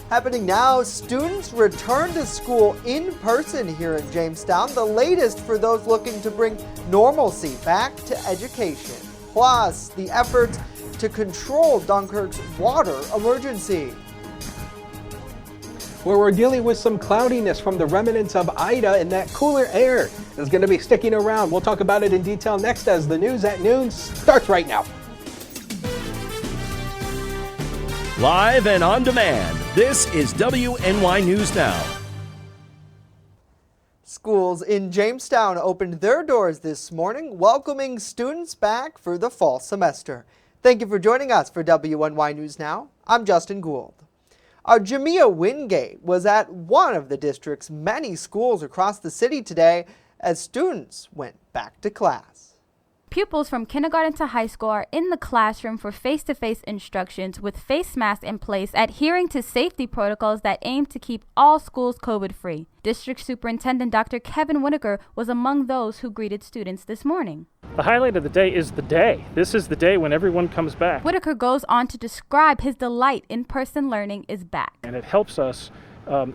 Happening now, students return to school in person here in Jamestown, the latest for those looking to bring normalcy back to education. Plus, the efforts to control Dunkirk's water emergency. Where we're dealing with some cloudiness from the remnants of Ida, and that cooler air is going to be sticking around. We'll talk about it in detail next as the news at noon starts right now. Live and on demand, this is WNY News Now. Schools in Jamestown opened their doors this morning, welcoming students back for the fall semester. Thank you for joining us for WNY News Now. I'm Justin Gould. Jamia Wingate was at one of the district's many schools across the city today as students went back to class. Pupils from kindergarten to high school are in the classroom for face-to-face instructions with face masks in place, adhering to safety protocols that aim to keep all schools COVID-free. District Superintendent Dr. Kevin Whitaker was among those who greeted students this morning. The highlight of the day is the day. This is the day when everyone comes back. Whitaker goes on to describe his delight in-person learning is back. And it helps us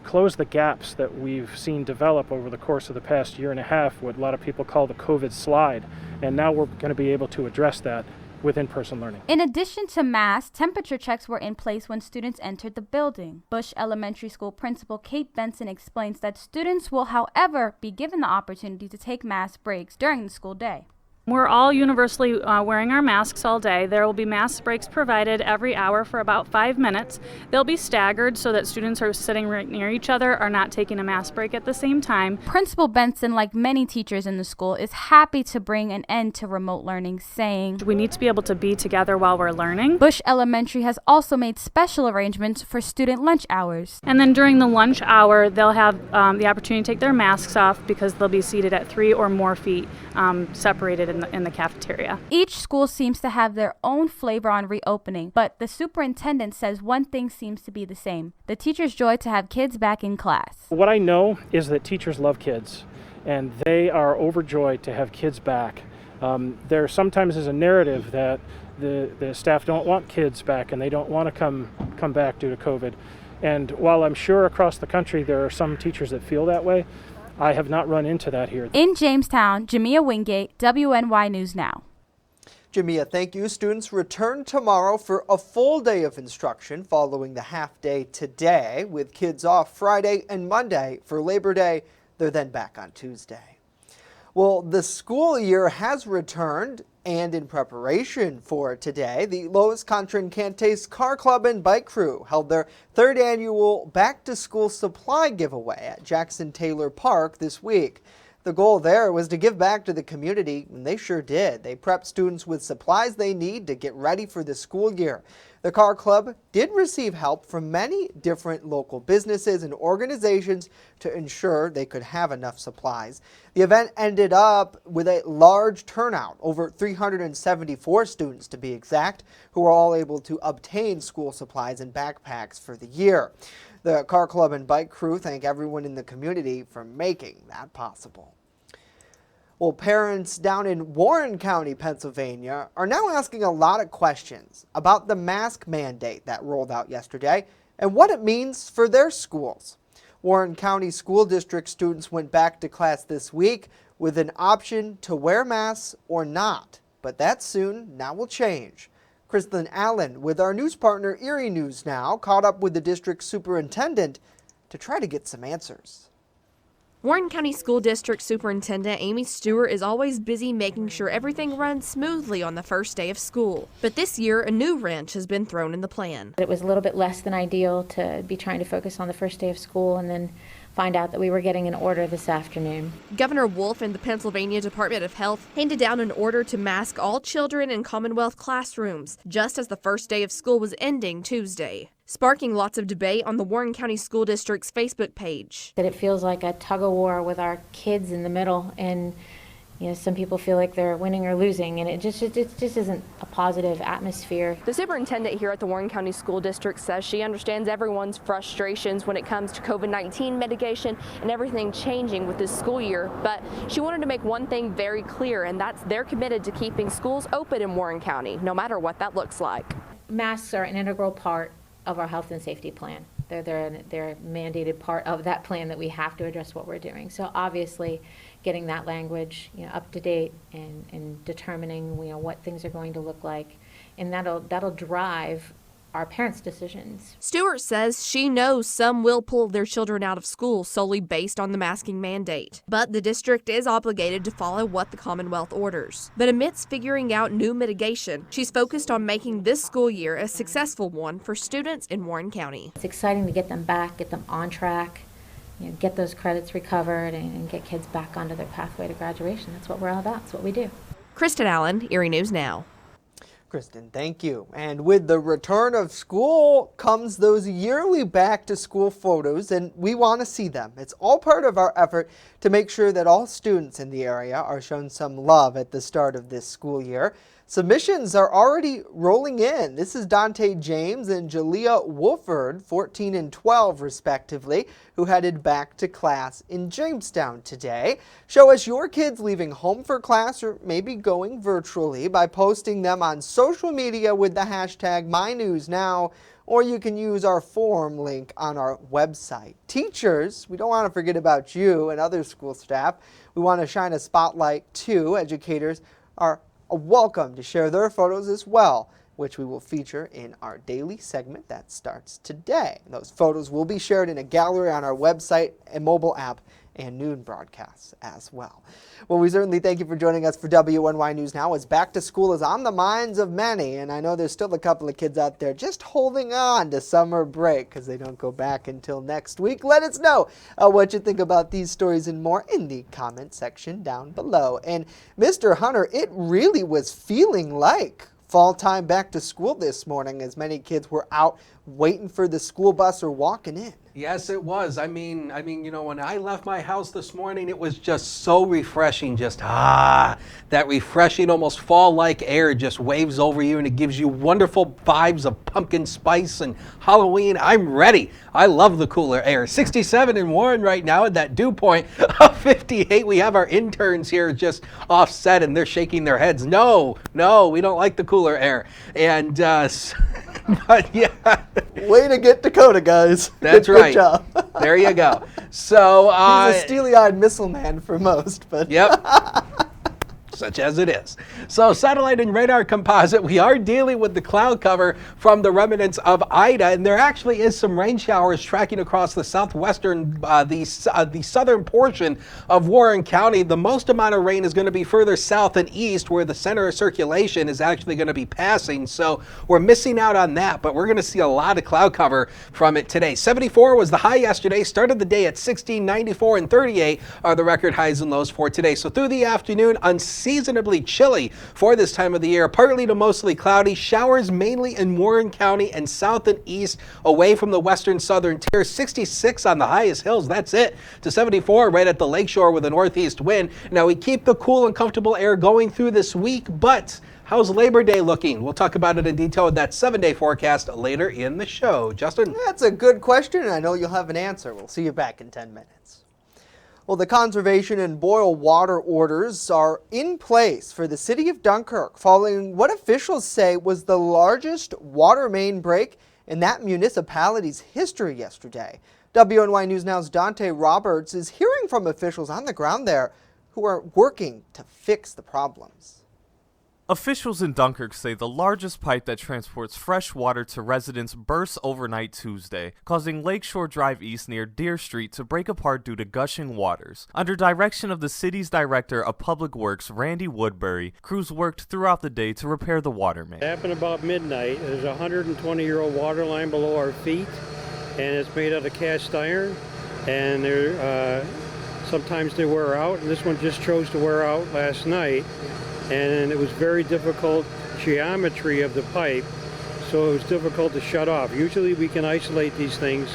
close the gaps that we've seen develop over the course of the past year and a half, what a lot of people call the COVID slide. And now we're going to be able to address that with in-person learning. In addition to masks, temperature checks were in place when students entered the building. Bush Elementary School Principal Kate Benson explains that students will, however, be given the opportunity to take mask breaks during the school day. We're all universally wearing our masks all day. There will be mask breaks provided every hour for about 5 minutes. They'll be staggered so that students who are sitting right near each other are not taking a mask break at the same time. Principal Benson, like many teachers in the school, is happy to bring an end to remote learning, saying, "We need to be able to be together while we're learning." Bush Elementary has also made special arrangements for student lunch hours. And then during the lunch hour, they'll have the opportunity to take their masks off because they'll be seated at 3 or more feet separated in the cafeteria. Each school seems to have their own flavor on reopening, but the superintendent says one thing seems to be the same: the teachers' joy to have kids back in class. What I know is that teachers love kids, and they are overjoyed to have kids back. There sometimes is a narrative that the staff don't want kids back and they don't want to come back due to COVID. And while I'm sure across the country there are some teachers that feel that way, I have not run into that here. In Jamestown, Jamia Wingate, WNY News Now. Jamia, thank you. Students return tomorrow for a full day of instruction following the half day today, with kids off Friday and Monday for Labor Day. They're then back on Tuesday. Well, the school year has returned, and in preparation for today, the Lois Contrin Cantace Car Club and Bike Crew held their third annual back-to-school supply giveaway at Jackson Taylor Park this week. The goal there was to give back to the community, and they sure did. They prepped students with supplies they need to get ready for the school year. The Car Club did receive help from many different local businesses and organizations to ensure they could have enough supplies. The event ended up with a large turnout, over 374 students to be exact, who were all able to obtain school supplies and backpacks for the year. The Car Club and Bike Crew thank everyone in the community for making that possible. Well, parents down in Warren County, Pennsylvania, are now asking a lot of questions about the mask mandate that rolled out yesterday and what it means for their schools. Warren County School District students went back to class this week with an option to wear masks or not, but that soon now will change. Kristen Allen with our news partner Erie News Now caught up with the district superintendent to try to get some answers. Warren County School District Superintendent Amy Stewart is always busy making sure everything runs smoothly on the first day of school. But this year, a new wrench has been thrown in the plan. It was a little bit less than ideal to be trying to focus on the first day of school and then find out that we were getting an order this afternoon. Governor Wolf and the Pennsylvania Department of Health handed down an order to mask all children in Commonwealth classrooms, just as the first day of school was ending Tuesday, sparking lots of debate on the Warren County School District's Facebook page. That it feels like a tug-of-war with our kids in the middle, and some people feel like they're winning or losing, and it just isn't a positive atmosphere. The superintendent here at the Warren County School District says she understands everyone's frustrations when it comes to COVID-19 mitigation and everything changing with this school year, but she wanted to make one thing very clear, and that's they're committed to keeping schools open in Warren County, no matter what that looks like. Masks are an integral part of our health and safety plan. They're a mandated part of that plan that we have to address what we're doing. So obviously, getting that language, up to date and determining, what things are going to look like, and that'll drive our parents' decisions. Stewart says she knows some will pull their children out of school solely based on the masking mandate, but the district is obligated to follow what the Commonwealth orders. But amidst figuring out new mitigation, she's focused on making this school year a successful one for students in Warren County. It's exciting to get them back, get them on track, get those credits recovered, and get kids back onto their pathway to graduation. That's what we're all about. That's what we do. Kristen Allen, Erie News Now. Kristen, thank you. And with the return of school comes those yearly back to school photos, and we want to see them. It's all part of our effort to make sure that all students in the area are shown some love at the start of this school year. Submissions are already rolling in. This is Dante James and Jalea Wolford, 14 and 12 respectively, who headed back to class in Jamestown today. Show us your kids leaving home for class or maybe going virtually by posting them on social media with the hashtag #MyNewsNow, or you can use our forum link on our website. Teachers, we don't want to forget about you and other school staff. We want to shine a spotlight too. Educators are welcome to share their photos as well, which we will feature in our daily segment that starts today. Those photos will be shared in a gallery on our website and mobile app and noon broadcasts as well. Well, we certainly thank you for joining us for WNY News Now, as back to school is on the minds of many, and I know there's still a couple of kids out there just holding on to summer break because they don't go back until next week. Let us know what you think about these stories and more in the comment section down below. And Mr. Hunter, it really was feeling like fall time back to school this morning, as many kids were out waiting for the school bus or walking in. Yes, it was. I mean, when I left my house this morning, it was just so refreshing. Just, that refreshing, almost fall-like air just waves over you, and it gives you wonderful vibes of pumpkin spice and Halloween. I'm ready. I love the cooler air. 67 in Warren right now at that dew point of 58. We have our interns here just offset, and they're shaking their heads. No, we don't like the cooler air. And, but yeah. Way to get Dakota, guys. That's right. Good job. There you go. So he's a steely-eyed missile man for most, but yep. Such as it is. So satellite and radar composite, we are dealing with the cloud cover from the remnants of Ida, and there actually is some rain showers tracking across the southwestern, the southern portion of Warren County. The most amount of rain is going to be further south and east, where the center of circulation is actually going to be passing. So we're missing out on that, but we're going to see a lot of cloud cover from it today. 74 was the high yesterday, started the day at 16, 94, and 38 are the record highs and lows for today. So through the afternoon, unseasonably chilly for this time of the year, partly to mostly cloudy, showers mainly in Warren County and south and east away from the western southern tier. 66 on the highest hills, that's it, to 74 right at the Lakeshore with a northeast wind. Now we keep the cool and comfortable air going through this week, but how's Labor Day looking? We'll talk about it in detail with that 7-day forecast later in the show. Justin? That's a good question, and I know you'll have an answer. We'll see you back in 10 minutes. Well, the conservation and boil water orders are in place for the city of Dunkirk following what officials say was the largest water main break in that municipality's history yesterday. WNY News Now's Dante Roberts is hearing from officials on the ground there who are working to fix the problems. Officials in Dunkirk say the largest pipe that transports fresh water to residents burst overnight Tuesday, causing Lakeshore Drive East near Deer Street to break apart due to gushing waters. Under direction of the city's director of public works, Randy Woodbury, crews worked throughout the day to repair the water main. It happened about midnight. There's a 120-year-old water line below our feet, and it's made out of cast iron, and sometimes they wear out, and this one just chose to wear out last night. And it was very difficult geometry of the pipe, so it was difficult to shut off. Usually we can isolate these things.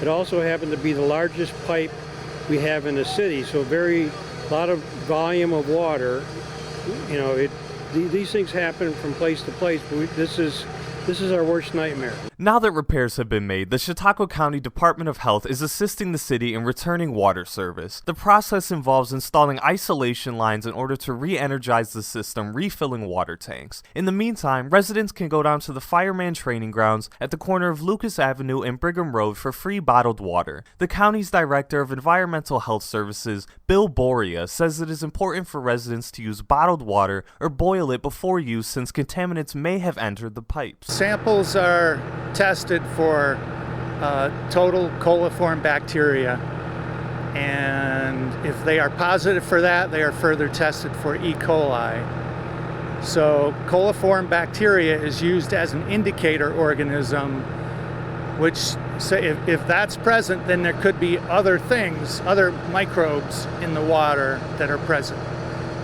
It also happened to be the largest pipe we have in the city, so a lot of volume of water. These things happen from place to place, but this is This is our worst nightmare. Now that repairs have been made, the Chautauqua County Department of Health is assisting the city in returning water service. The process involves installing isolation lines in order to re-energize the system, refilling water tanks. In the meantime, residents can go down to the fireman training grounds at the corner of Lucas Avenue and Brigham Road for free bottled water. The county's Director of Environmental Health Services, Bill Boria, says it is important for residents to use bottled water or boil it before use since contaminants may have entered the pipes. Samples are tested for total coliform bacteria, and if they are positive for that, they are further tested for E. coli. So coliform bacteria is used as an indicator organism, which if that's present, then there could be other things, other microbes in the water that are present.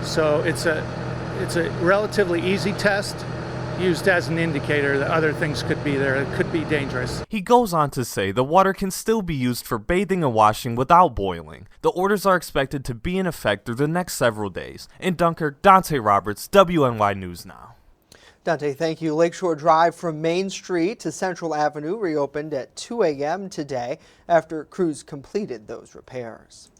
So it's a relatively easy test, used as an indicator that other things could be there. It could be dangerous. He goes on to say the water can still be used for bathing and washing without boiling. The orders are expected to be in effect through the next several days. In Dunkirk, Dante Roberts, WNY News Now. Dante, thank you. Lakeshore Drive from Main Street to Central Avenue reopened at 2 a.m. today after crews completed those repairs.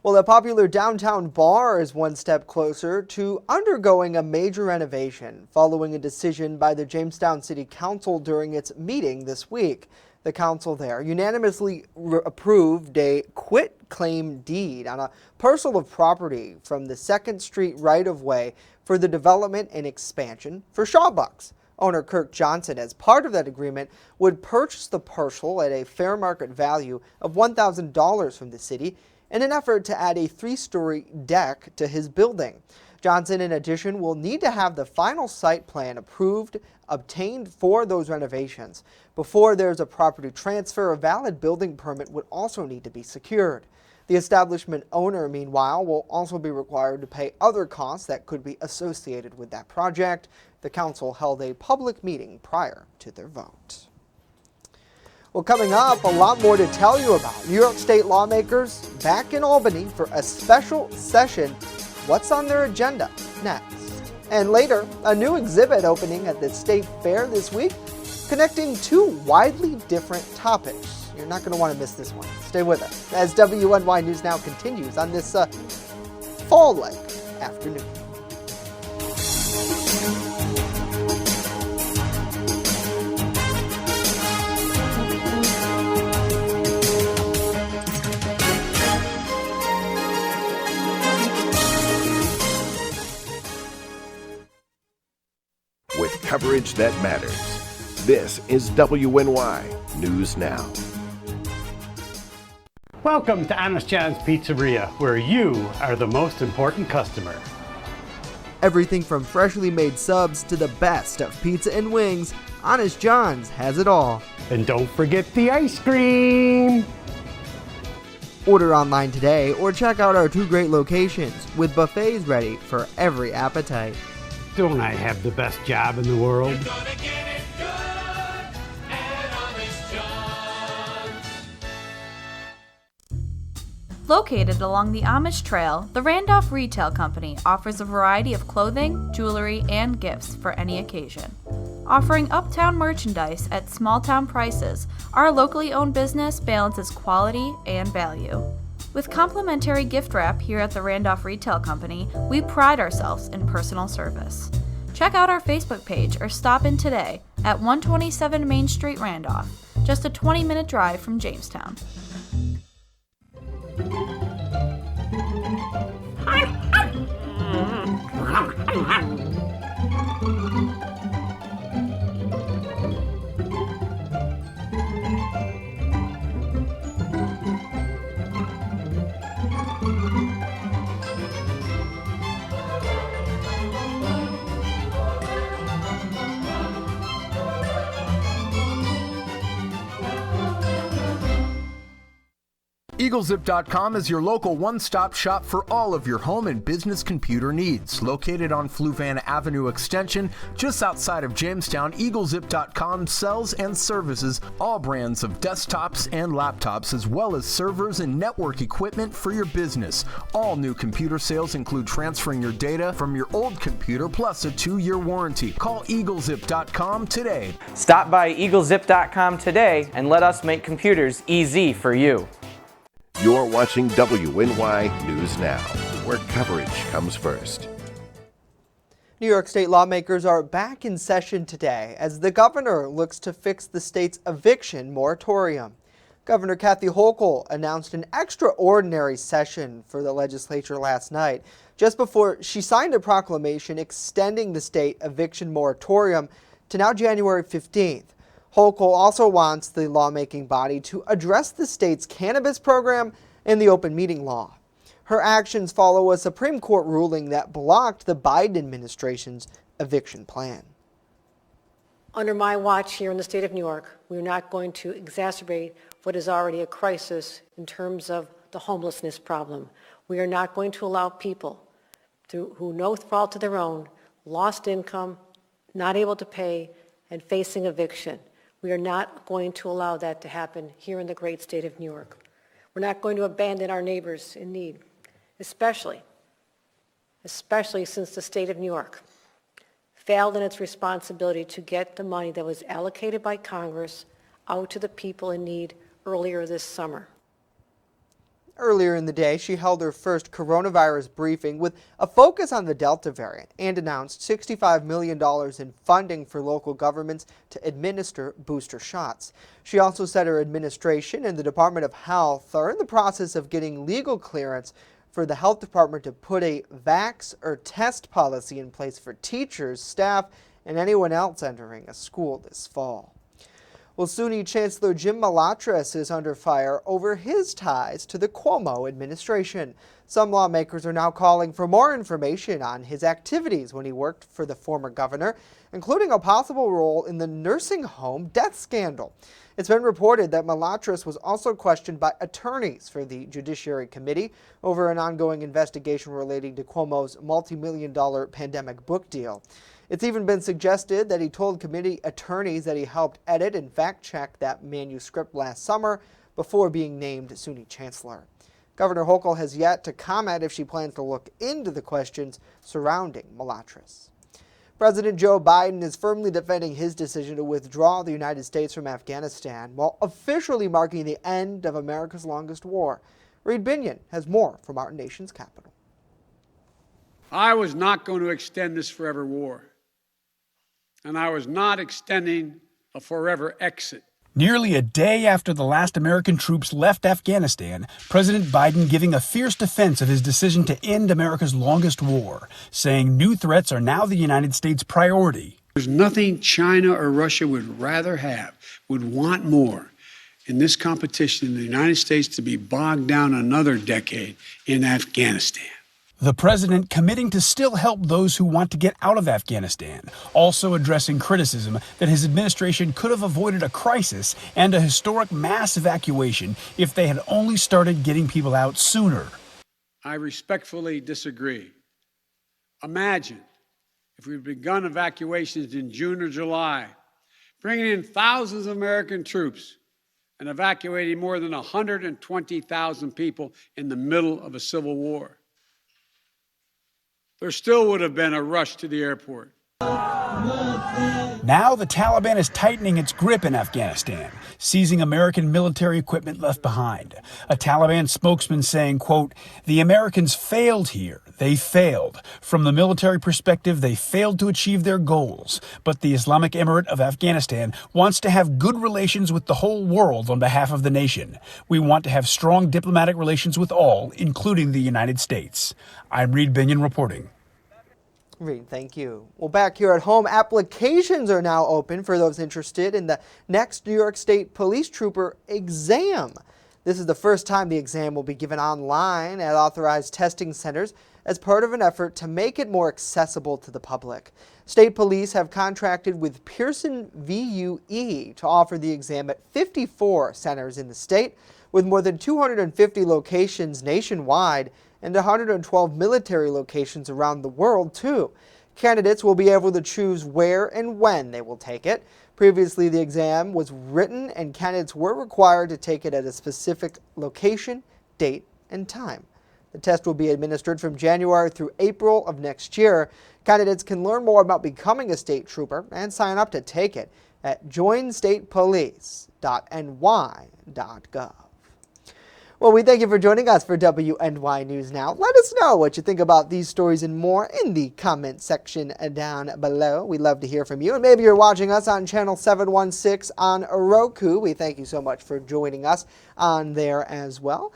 Well, the popular downtown bar is one step closer to undergoing a major renovation following a decision by the Jamestown City Council during its meeting this week. The council there unanimously approved a quit-claim deed on a parcel of property from the 2nd Street right-of-way for the development and expansion for Shawbucks. Owner Kirk Johnson, as part of that agreement, would purchase the parcel at a fair market value of $1,000 from the city in an effort to add a 3-story deck to his building. Johnson, in addition, will need to have the final site plan obtained for those renovations. Before there's a property transfer, a valid building permit would also need to be secured. The establishment owner, meanwhile, will also be required to pay other costs that could be associated with that project. The council held a public meeting prior to their vote. Well, coming up, a lot more to tell you about. New York State lawmakers back in Albany for a special session. What's on their agenda next? And later, a new exhibit opening at the State Fair this week, connecting two widely different topics. You're not going to want to miss this one. Stay with us as WNY News Now continues on this fall-like afternoon. With coverage that matters. This is WNY News Now. Welcome to Honest John's Pizzeria, where you are the most important customer. Everything from freshly made subs to the best of pizza and wings, Honest John's has it all. And don't forget the ice cream! Order online today or check out our 2 great locations with buffets ready for every appetite. Don't I have the best job in the world? You're gonna get it good at Honest John's. Located along the Amish Trail, the Randolph Retail Company offers a variety of clothing, jewelry, and gifts for any occasion. Offering uptown merchandise at small-town prices, our locally owned business balances quality and value. With complimentary gift wrap here at the Randolph Retail Company, we pride ourselves in personal service. Check out our Facebook page or stop in today at 127 Main Street, Randolph, just a 20-minute drive from Jamestown. EagleZip.com is your local one-stop shop for all of your home and business computer needs. Located on Fluvan Avenue Extension, just outside of Jamestown, EagleZip.com sells and services all brands of desktops and laptops, as well as servers and network equipment for your business. All new computer sales include transferring your data from your old computer, plus a 2-year warranty. Call EagleZip.com today. Stop by EagleZip.com today and let us make computers easy for you. You're watching WNY News Now, where coverage comes first. New York State lawmakers are back in session today as the governor looks to fix the state's eviction moratorium. Governor Kathy Hochul announced an extraordinary session for the legislature last night, just before she signed a proclamation extending the state eviction moratorium to now January 15th. Hochul also wants the lawmaking body to address the state's cannabis program and the open meeting law. Her actions follow a Supreme Court ruling that blocked the Biden administration's eviction plan. Under my watch here in the state of New York, we're not going to exacerbate what is already a crisis in terms of the homelessness problem. We are not going to allow people who no fault of their own, lost income, not able to pay, and facing eviction. We are not going to allow that to happen here in the great state of New York. We're not going to abandon our neighbors in need, especially since the state of New York failed in its responsibility to get the money that was allocated by Congress out to the people in need earlier this summer. Earlier in the day, she held her first coronavirus briefing with a focus on the Delta variant and announced $65 million in funding for local governments to administer booster shots. She also said her administration and the Department of Health are in the process of getting legal clearance for the health department to put a vax or test policy in place for teachers, staff, and anyone else entering a school this fall. Well, SUNY Chancellor Jim Milatress is under fire over his ties to the Cuomo administration. Some lawmakers are now calling for more information on his activities when he worked for the former governor, including a possible role in the nursing home death scandal. It's been reported that Milatress was also questioned by attorneys for the Judiciary Committee over an ongoing investigation relating to Cuomo's multi-million-dollar pandemic book deal. It's even been suggested that he told committee attorneys that he helped edit and fact-check that manuscript last summer before being named SUNY Chancellor. Governor Hochul has yet to comment if she plans to look into the questions surrounding Milatress. President Joe Biden is firmly defending his decision to withdraw the United States from Afghanistan while officially marking the end of America's longest war. Reed Binion has more from our nation's capital. I was not going to extend this forever war, and I was not extending a forever exit. Nearly a day after the last American troops left Afghanistan, President Biden giving a fierce defense of his decision to end America's longest war, saying new threats are now the United States' priority. There's nothing China or Russia would rather have, would want more in this competition than the United States to be bogged down another decade in Afghanistan. The president committing to still help those who want to get out of Afghanistan, also addressing criticism that his administration could have avoided a crisis and a historic mass evacuation if they had only started getting people out sooner. I respectfully disagree. Imagine if we'd begun evacuations in June or July, bringing in thousands of American troops and evacuating more than 120,000 people in the middle of a civil war. There still would have been a rush to the airport. Now the Taliban is tightening its grip in Afghanistan, seizing American military equipment left behind. A Taliban spokesman saying, quote, "The Americans failed here. They failed. From the military perspective, they failed to achieve their goals. But the Islamic Emirate of Afghanistan wants to have good relations with the whole world on behalf of the nation. We want to have strong diplomatic relations with all, including the United States." I'm Reed Binion reporting. Reed, thank you. Well, back here at home, applications are now open for those interested in the next New York State Police Trooper exam. This is the first time the exam will be given online at authorized testing centers as part of an effort to make it more accessible to the public. State police have contracted with Pearson VUE to offer the exam at 54 centers in the state, with more than 250 locations nationwide and 112 military locations around the world, too. Candidates will be able to choose where and when they will take it. Previously, the exam was written and candidates were required to take it at a specific location, date, and time. The test will be administered from January through April of next year. Candidates can learn more about becoming a state trooper and sign up to take it at joinstatepolice.ny.gov. Well, we thank you for joining us for WNY News Now. Let us know what you think about these stories and more in the comment section down below. We'd love to hear from you. And maybe you're watching us on channel 716 on Roku. We thank you so much for joining us on there as well.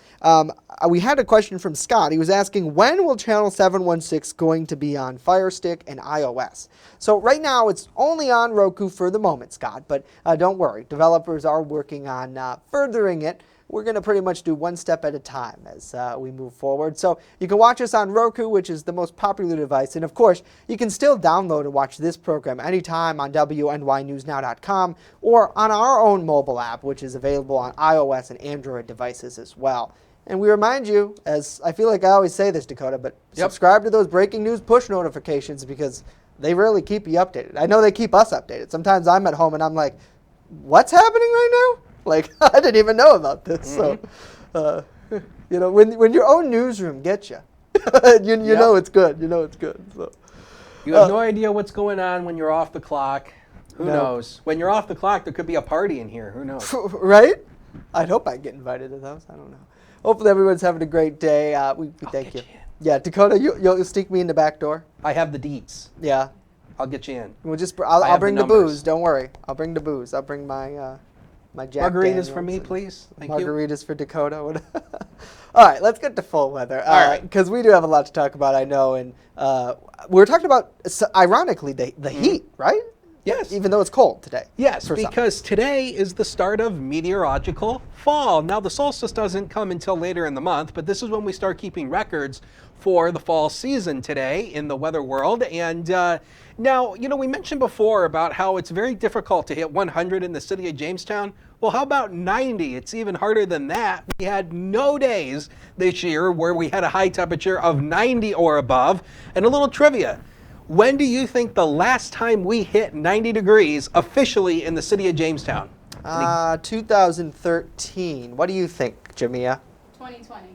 We had a question from Scott. He was asking, when will channel 716 going to be on Fire Stick and iOS? So right now it's only on Roku for the moment, Scott, but don't worry. Developers are working on furthering it. We're going to pretty much do one step at a time as we move forward. So you can watch us on Roku, which is the most popular device. And of course, you can still download and watch this program anytime on WNYNewsNow.com or on our own mobile app, which is available on iOS and Android devices as well. And we remind you, as I feel like I always say this, Dakota, but subscribe to those breaking news push notifications because they really keep you updated. I know they keep us updated. Sometimes I'm at home and I'm like, what's happening right now? Like, I didn't even know about this. So, you know, when your own newsroom gets you, you know it's good. You know it's good. So, you have no idea what's going on when you're off the clock. Who knows? When you're off the clock, there could be a party in here. Who knows? Right? I'd hope I get invited to those. I don't know. Hopefully everyone's having a great day. We thank you. Yeah, Dakota, you'll sneak me in the back door. I have the deets. Yeah. I'll get you in. We'll just. I'll bring the booze. Don't worry. I'll bring the booze. I'll bring my. My Jack margaritas Daniels for me, please. Thank margaritas for Dakota. All right, let's get to full weather. All right, because we do have a lot to talk about, I know. And we're talking about, ironically, the heat, right? Yes. Even though it's cold today. Yes, because today is the start of meteorological fall. Now, the solstice doesn't come until later in the month, but this is when we start keeping records for the fall season today in the weather world. And now, you know, we mentioned before about how it's very difficult to hit 100 in the city of Jamestown. Well, how about 90? It's even harder than that. We had no days this year where we had a high temperature of 90 or above. And a little trivia. When do you think the last time we hit 90 degrees officially in the city of Jamestown? 2013. What do you think, Jamia? 2020.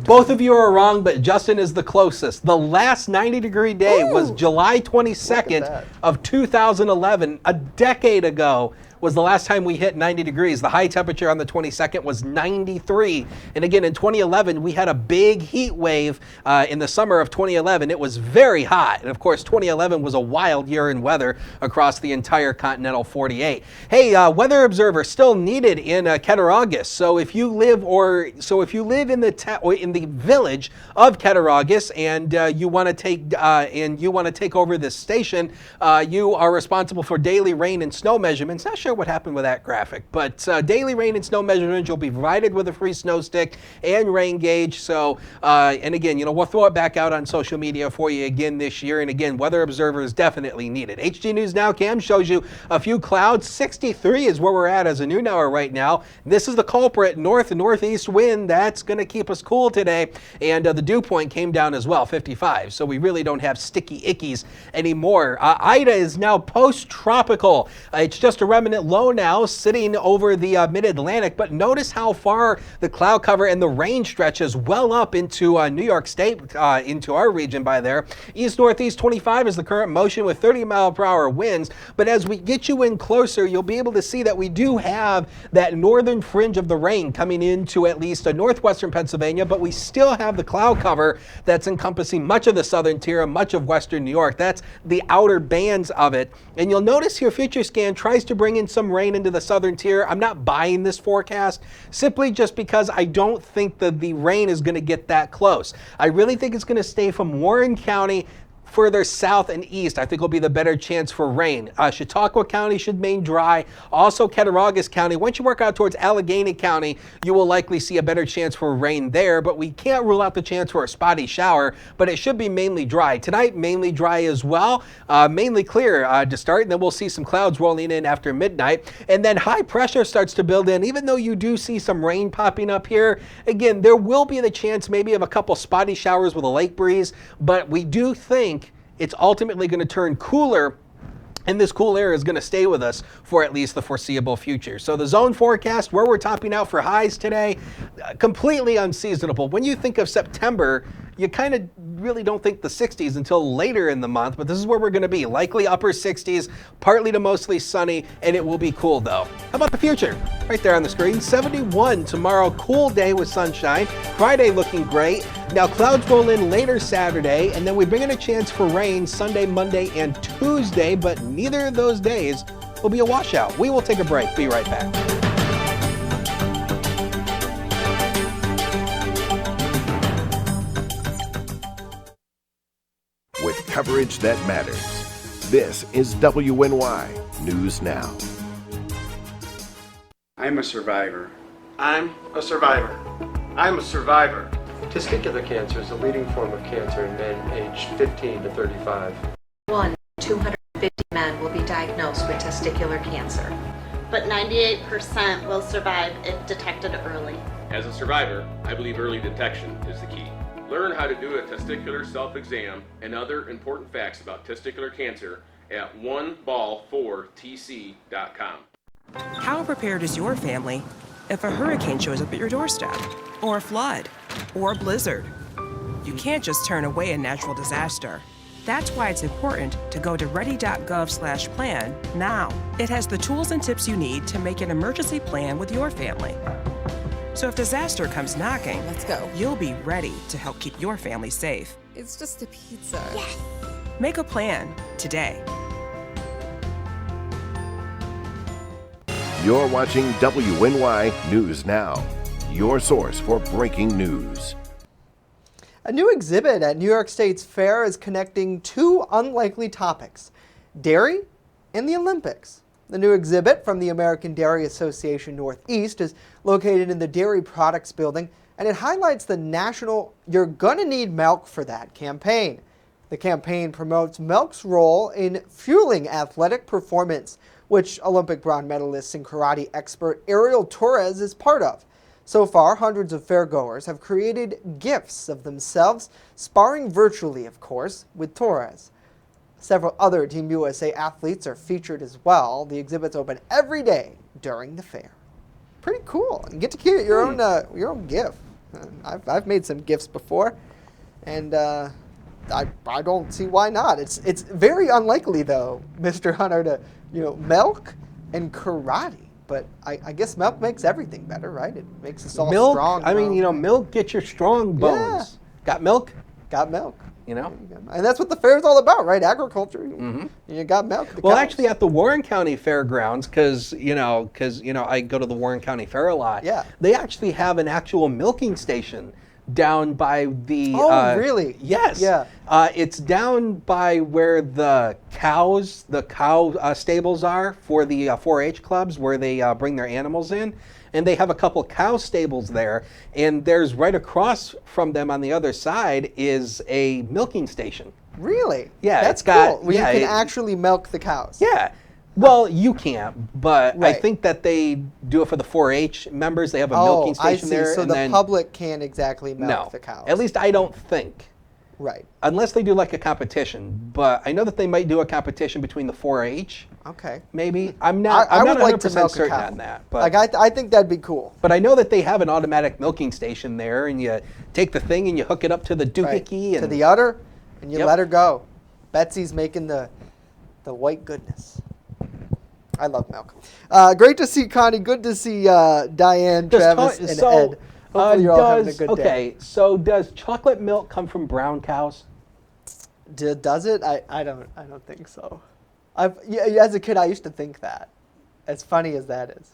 Both of you are wrong, but Justin is the closest. The last 90-degree day was July 22nd of 2011, a decade ago. Was the last time we hit 90 degrees. The high temperature on the 22nd was 93. And again, in 2011, we had a big heat wave in the summer of 2011. It was very hot. And of course, 2011 was a wild year in weather across the entire continental 48. Hey, weather observer still needed in Cattaraugus. So if you live in the village of Cattaraugus and you want to take over this station, you are responsible for daily rain and snow measurements. Not sure what happened with that graphic, but daily rain and snow measurements, you'll be provided with a free snow stick and rain gauge. So, and again, you know, we'll throw it back out on social media for you again this year. And again, weather observers definitely needed. HG News Now Cam shows you a few clouds. 63 is where we're at as a noon hour right now. This is the culprit, north and northeast wind. That's going to keep us cool today. And the dew point came down as well, 55. So we really don't have sticky ickies anymore. Ida is now post-tropical. It's just a remnant low now, sitting over the mid-Atlantic, but notice how far the cloud cover and the rain stretches well up into New York State, into our region by there. East-northeast 25 is the current motion with 30-mile-per-hour winds, but as we get you in closer, you'll be able to see that we do have that northern fringe of the rain coming into at least northwestern Pennsylvania, but we still have the cloud cover that's encompassing much of the southern tier and much of western New York. That's the outer bands of it. And you'll notice here, Future Scan tries to bring in some rain into the southern tier. I'm not buying this forecast simply just because I don't think that the rain is going to get that close. I really think it's going to stay from Warren County further south and east, I think will be the better chance for rain. Chautauqua County should remain dry. Also Cattaraugus County. Once you work out towards Allegheny County, you will likely see a better chance for rain there, but we can't rule out the chance for a spotty shower, but it should be mainly dry. Tonight, mainly dry as well. Mainly clear to start, and then we'll see some clouds rolling in after midnight. And then high pressure starts to build in. Even though you do see some rain popping up here, again, there will be the chance maybe of a couple spotty showers with a lake breeze, but we do think it's ultimately going to turn cooler, and this cool air is going to stay with us for at least the foreseeable future. So the zone forecast, where we're topping out for highs today, completely unseasonable. When you think of September, you kind of really don't think the 60s until later in the month, but this is where we're going to be. Likely upper 60s, partly to mostly sunny, and it will be cool though. How about the future? Right there on the screen, 71 tomorrow, cool day with sunshine. Friday looking great. Now clouds roll in later Saturday, and then we bring in a chance for rain Sunday, Monday, and Tuesday, but neither of those days will be a washout. We will take a break. Be right back. With coverage that matters, this is WNY News Now. I'm a survivor. I'm a survivor. I'm a survivor. Testicular cancer is the leading form of cancer in men aged 15 to 35. 250 men will be diagnosed with testicular cancer. But 98% will survive if detected early. As a survivor, I believe early detection is the key. Learn how to do a testicular self-exam and other important facts about testicular cancer at oneball4tc.com. How prepared is your family if a hurricane shows up at your doorstep, or a flood, or a blizzard? You can't just turn away a natural disaster. That's why it's important to go to ready.gov/plan now. It has the tools and tips you need to make an emergency plan with your family. So if disaster comes knocking, let's go. You'll be ready to help keep your family safe. It's just a pizza. Yes! Make a plan today. You're watching WNY News Now, your source for breaking news. A new exhibit at New York State's fair is connecting two unlikely topics, dairy and the Olympics. The new exhibit from the American Dairy Association Northeast is located in the Dairy Products Building, and it highlights the national "You're Gonna Need Milk for That" campaign. The campaign promotes milk's role in fueling athletic performance, which Olympic bronze medalist and karate expert Ariel Torres is part of. So far, hundreds of fairgoers have created gifs of themselves, sparring virtually, of course, with Torres. Several other Team USA athletes are featured as well. The exhibit's open every day during the fair. Pretty cool. You get to create your own GIF. I've made some GIFs before, and I don't see why not. It's very unlikely though, Mr. Hunter, to milk and karate. But I guess milk makes everything better, right? It makes us all strong. I mean, milk gets your strong bones. Yeah. Got milk? Got milk. And that's what the fair is all about, right? Agriculture. You got milk. Well, actually, at the Warren County Fairgrounds, because I go to the Warren County Fair a lot. Yeah. They actually have an actual milking station down by the. Oh, really? Yes. Yeah. It's down by where the cow stables are for the 4-H clubs, where they bring their animals in. And they have a couple cow stables there, and there's right across from them on the other side is a milking station. Really? Yeah, that's cool. Where you can actually milk the cows. Yeah. Well, you can't, but Right. I think that they do it for the 4-H members. They have a milking station there. So the public can't exactly milk the cows. At least I don't think. Right. Unless they do like a competition, but I know that they might do a competition between the 4-H. Okay. Maybe I'm not. I I'm would not like to 100% milk a certain cow. on that. But I think that'd be cool. But I know that they have an automatic milking station there, and you take the thing and you hook it up to the doohickey and to the udder, and you let her go. Betsy's making the white goodness. I love milk. Great to see Connie. Good to see Diane, Travis, and Ed. Hopefully you're all having a good day. Okay, so does chocolate milk come from brown cows? Does it? I don't think so. As a kid, I used to think that. As funny as that is.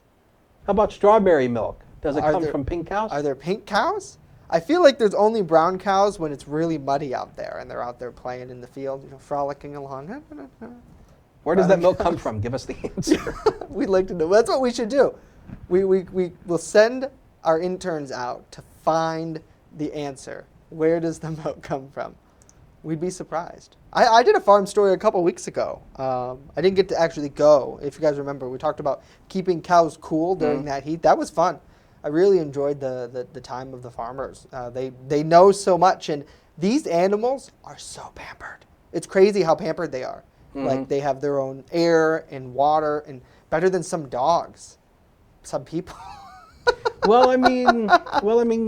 How about strawberry milk? Does it come from pink cows? Are there pink cows? I feel like there's only brown cows when it's really muddy out there and they're out there playing in the field, frolicking along. Where does that milk come from? Give us the answer. We'd like to know. That's what we should do. We will send our interns out to find the answer. Where does the milk come from? We'd be surprised. I did a farm story a couple weeks ago. I didn't get to actually go. If you guys remember, we talked about keeping cows cool during that heat. That was fun. I really enjoyed the time of the farmers. They know so much, and these animals are so pampered. It's crazy how pampered they are. Like they have their own air and water, and better than some dogs, some people. Well, I mean,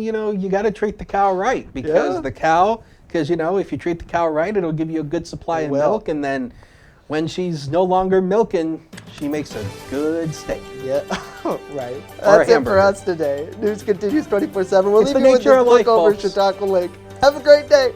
you got to treat the cow right because the cow, if you treat the cow right, it'll give you a good supply of milk, and then when she's no longer milking, she makes a good steak. Yeah, right. That's it for us today. News continues 24/7. We'll leave you with this look over Chautauqua Lake. Have a great day.